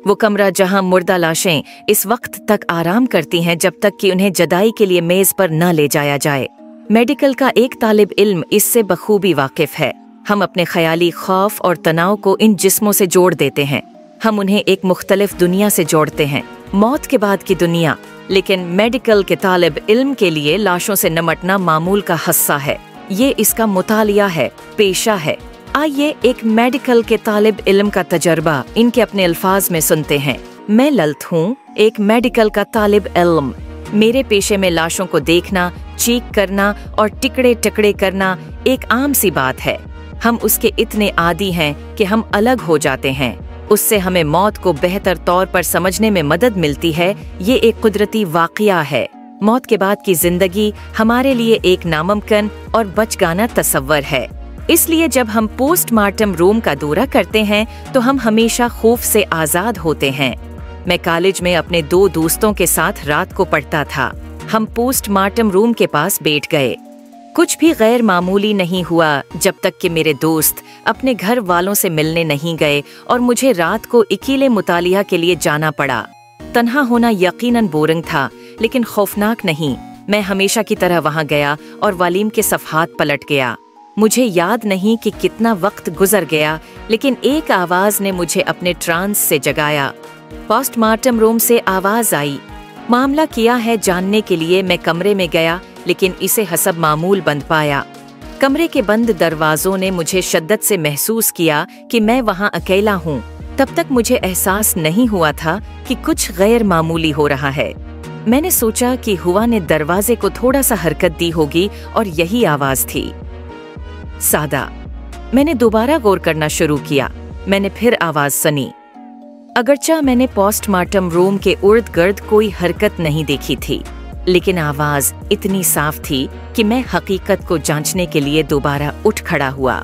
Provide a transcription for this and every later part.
वो कमरा जहां मुर्दा लाशें इस वक्त तक आराम करती हैं जब तक कि उन्हें जदाई के लिए मेज पर न ले जाया जाए। मेडिकल का एक तालिब इल्म इससे बखूबी वाकिफ है। हम अपने ख्याली खौफ और तनाव को इन जिस्मों से जोड़ देते हैं। हम उन्हें एक मुख्तलिफ दुनिया से जोड़ते हैं, मौत के बाद की दुनिया। लेकिन मेडिकल के तालिब इल्म के लिए लाशों से निमटना मामूल का हिस्सा है। ये इसका मुतालिया है, पेशा है। आइए एक मेडिकल के तालिब इल्म का तजर्बा इनके अपने अल्फाज में सुनते हैं। मैं ललित हूँ, एक मेडिकल का तालिब इल्म। मेरे पेशे में लाशों को देखना, चीक करना और टिकड़े टकड़े करना एक आम सी बात है। हम उसके इतने आदी हैं कि हम अलग हो जाते हैं। उससे हमें मौत को बेहतर तौर पर समझने में मदद मिलती है। ये एक कुदरती वाक़या है। मौत के बाद की जिंदगी हमारे लिए एक नामुमकिन और बचगाना तस्वर है। इसलिए जब हम पोस्टमार्टम रूम का दौरा करते हैं तो हम हमेशा खौफ से आज़ाद होते हैं। मैं कॉलेज में अपने 2 दोस्तों के साथ रात को पढ़ता था। हम पोस्टमार्टम रूम के पास बैठ गए। कुछ भी गैर मामूली नहीं हुआ जब तक कि मेरे दोस्त अपने घर वालों से मिलने नहीं गए और मुझे रात को अकेले मुतालिया के लिए जाना पड़ा। तन्हा होना यकीनन बोरिंग था, लेकिन खौफनाक नहीं। मैं हमेशा की तरह वहां गया और वालीम के सफ़हात पलट गया। मुझे याद नहीं कि कितना वक्त गुजर गया, लेकिन एक आवाज ने मुझे अपने ट्रांस से जगाया। पोस्टमार्टम रूम से आवाज आई। मामला क्या है जानने के लिए मैं कमरे में गया, लेकिन इसे हसब मामूल बंद पाया। कमरे के बंद दरवाजों ने मुझे शिद्दत से महसूस किया कि मैं वहां अकेला हूं। तब तक मुझे एहसास नहीं हुआ था कि कुछ गैर मामूली हो रहा है। मैंने सोचा कि हुआ ने दरवाजे को थोड़ा सा हरकत दी होगी और यही आवाज थी। सादा। मैंने दोबारा गौर करना शुरू किया। मैंने फिर आवाज सुनी। अगरचा मैंने पोस्टमार्टम रूम के उर्द गर्द कोई हरकत नहीं देखी थी, लेकिन आवाज इतनी साफ थी कि मैं हकीकत को जांचने के लिए दोबारा उठ खड़ा हुआ।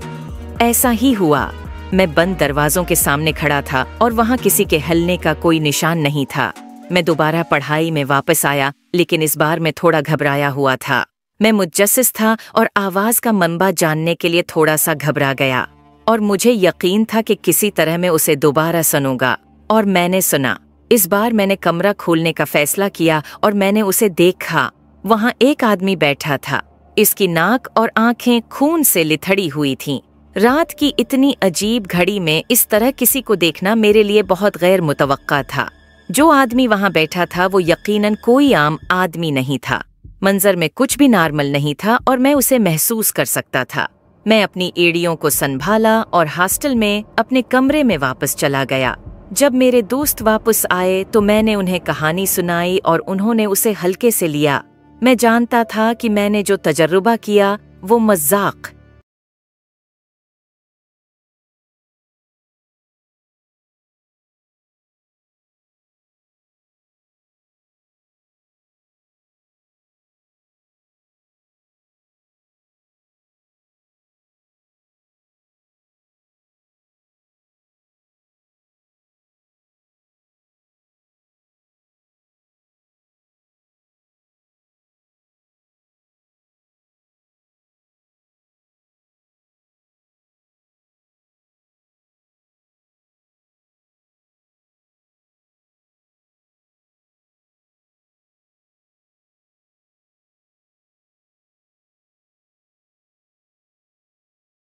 ऐसा ही हुआ। मैं बंद दरवाजों के सामने खड़ा था और वहां किसी के हिलने का कोई निशान नहीं था। मैं दोबारा पढ़ाई में वापस आया, लेकिन इस बार मैं थोड़ा घबराया हुआ था। मैं मुजस्सिस था और आवाज का मंबा जानने के लिए थोड़ा सा घबरा गया, और मुझे यकीन था कि किसी तरह मैं उसे दोबारा सुनूंगा। और मैंने सुना। इस बार मैंने कमरा खोलने का फैसला किया और मैंने उसे देखा। वहां एक आदमी बैठा था। इसकी नाक और आंखें खून से लिथड़ी हुई थीं। रात की इतनी अजीब घड़ी में इस तरह किसी को देखना मेरे लिए बहुत गैर मुतवक्का था। जो आदमी वहां बैठा था वो यकीनन कोई आम आदमी नहीं था। मंजर में कुछ भी नॉर्मल नहीं था और मैं उसे महसूस कर सकता था। मैं अपनी एड़ियों को संभाला और हॉस्टल में अपने कमरे में वापस चला गया। जब मेरे दोस्त वापस आए तो मैंने उन्हें कहानी सुनाई और उन्होंने उसे हल्के से लिया। मैं जानता था कि मैंने जो तजर्बा किया वो मजाक